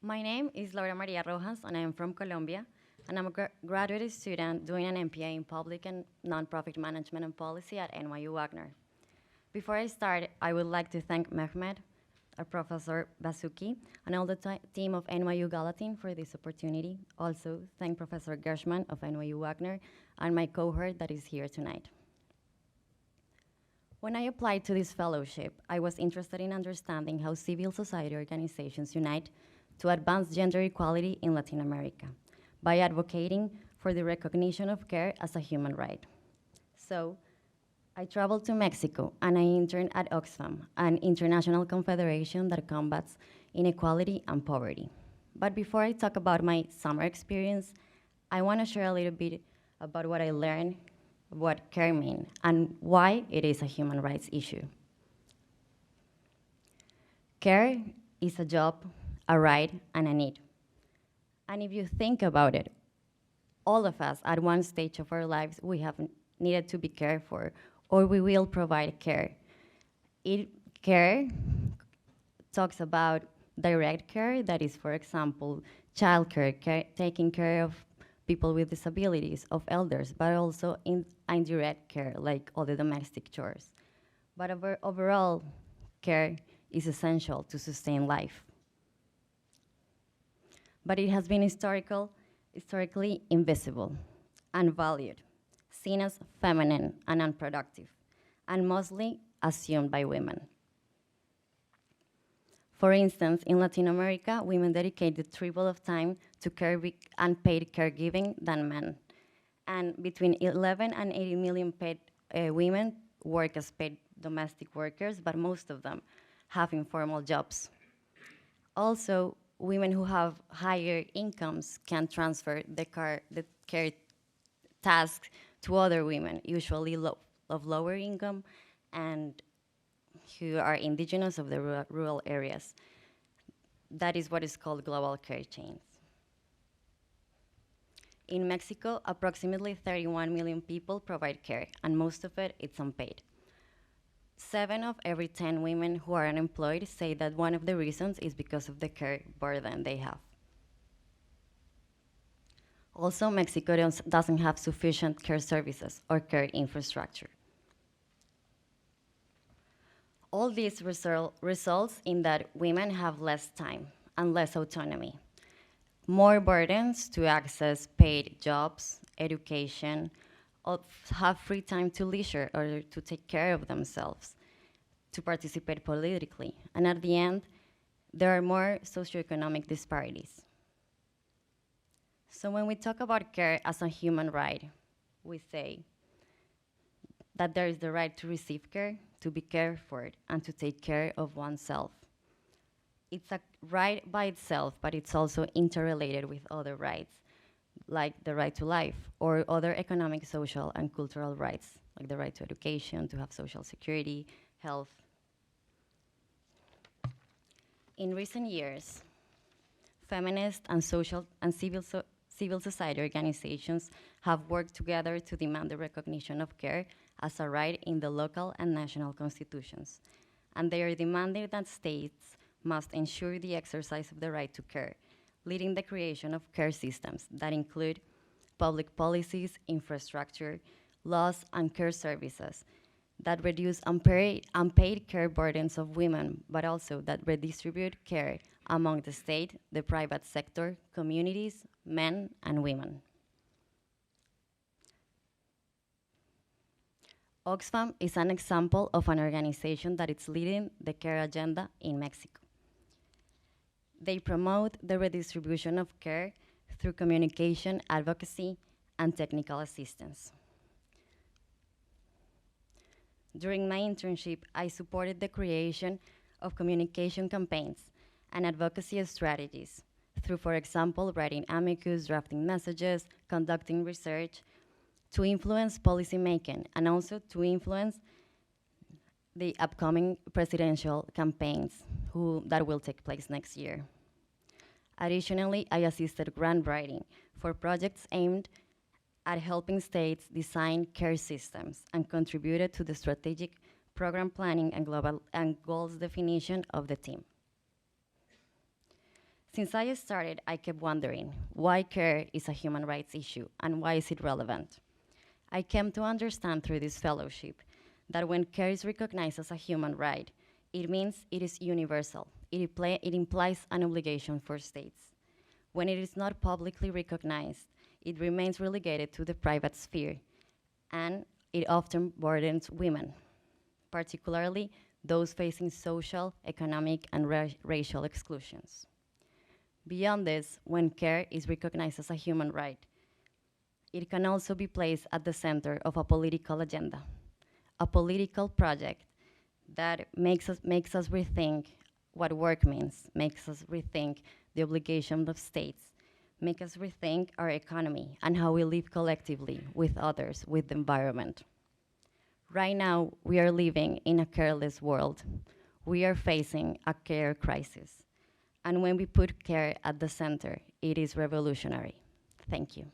My name is Maria Rojas, and I am from Colombia, and I'm a graduate student doing an MPA in Public and Nonprofit Management and Policy at NYU Wagner. Before I start, I would like to thank Mehmet, our Professor Basuki, and all the team of NYU Gallatin for this opportunity. Also, thank Professor Gershman of NYU Wagner and my cohort that is here tonight. When I applied to this fellowship, I was interested in understanding how civil society organizations unite to advance gender equality in Latin America by advocating for the recognition of care as a human right. So, I traveled to Mexico and I interned at Oxfam, an international confederation that combats inequality and poverty. But before I talk about my summer experience, I want to share a little bit about what I learned, what care means, and why it is a human rights issue. Care is a job, a right, and a need. And if you think about it, all of us at one stage of our lives, we have needed to be cared for, or we will provide care. Care talks about direct care, that is, for example, childcare, taking care of people with disabilities, of elders, but also indirect care, like all the domestic chores. But overall, care is essential to sustain life. But it has been historically invisible, unvalued, seen as feminine and unproductive, and mostly assumed by women. For instance, in Latin America, women dedicate the triple of time to unpaid caregiving than men. And between 11 and 80 million paid women work as paid domestic workers, but most of them have informal jobs. Also, women who have higher incomes can transfer the care tasks to other women, usually of lower income and who are indigenous of the rural areas. That is what is called global care chains. In Mexico, approximately 31 million people provide care, and most of it is unpaid. 7 of every 10 women who are unemployed say that one of the reasons is because of the care burden they have. Also, Mexico doesn't have sufficient care services or care infrastructure. All this results in that women have less time and less autonomy, more burdens to access paid jobs, education, or have free time to leisure or to take care of themselves, to participate politically. And at the end, there are more socioeconomic disparities. So when we talk about care as a human right, we say that there is the right to receive care, to be cared for, and to take care of oneself. It's a right by itself, but it's also interrelated with other rights, like the right to life, or other economic, social, and cultural rights, like the right to education, to have social security, health. In recent years, feminist and social and civil society organizations have worked together to demand the recognition of care as a right in the local and national constitutions. And they are demanding that states must ensure the exercise of the right to care, leading the creation of care systems that include public policies, infrastructure, laws, and care services that reduce unpaid care burdens of women, but also that redistribute care among the state, the private sector, communities, men, and women. Oxfam is an example of an organization that is leading the care agenda in Mexico. They promote the redistribution of care through communication, advocacy, and technical assistance. During my internship, I supported the creation of communication campaigns and advocacy strategies through, for example, writing amicus, drafting messages, conducting research, to influence policymaking and also to influence the upcoming presidential campaigns that will take place next year. Additionally, I assisted grant writing for projects aimed at helping states design care systems and contributed to the strategic program planning and goals definition of the team. Since I started, I kept wondering why care is a human rights issue and why is it relevant? I came to understand through this fellowship that when care is recognized as a human right, it means it is universal. It implies an obligation for states. When it is not publicly recognized, it remains relegated to the private sphere, and it often burdens women, particularly those facing social, economic, and racial exclusions. Beyond this, when care is recognized as a human right, it can also be placed at the center of a political agenda, a political project that makes us rethink what work means, makes us rethink the obligation of states, make us rethink our economy and how we live collectively with others, with the environment. Right now, we are living in a careless world. We are facing a care crisis. And when we put care at the center, it is revolutionary. Thank you.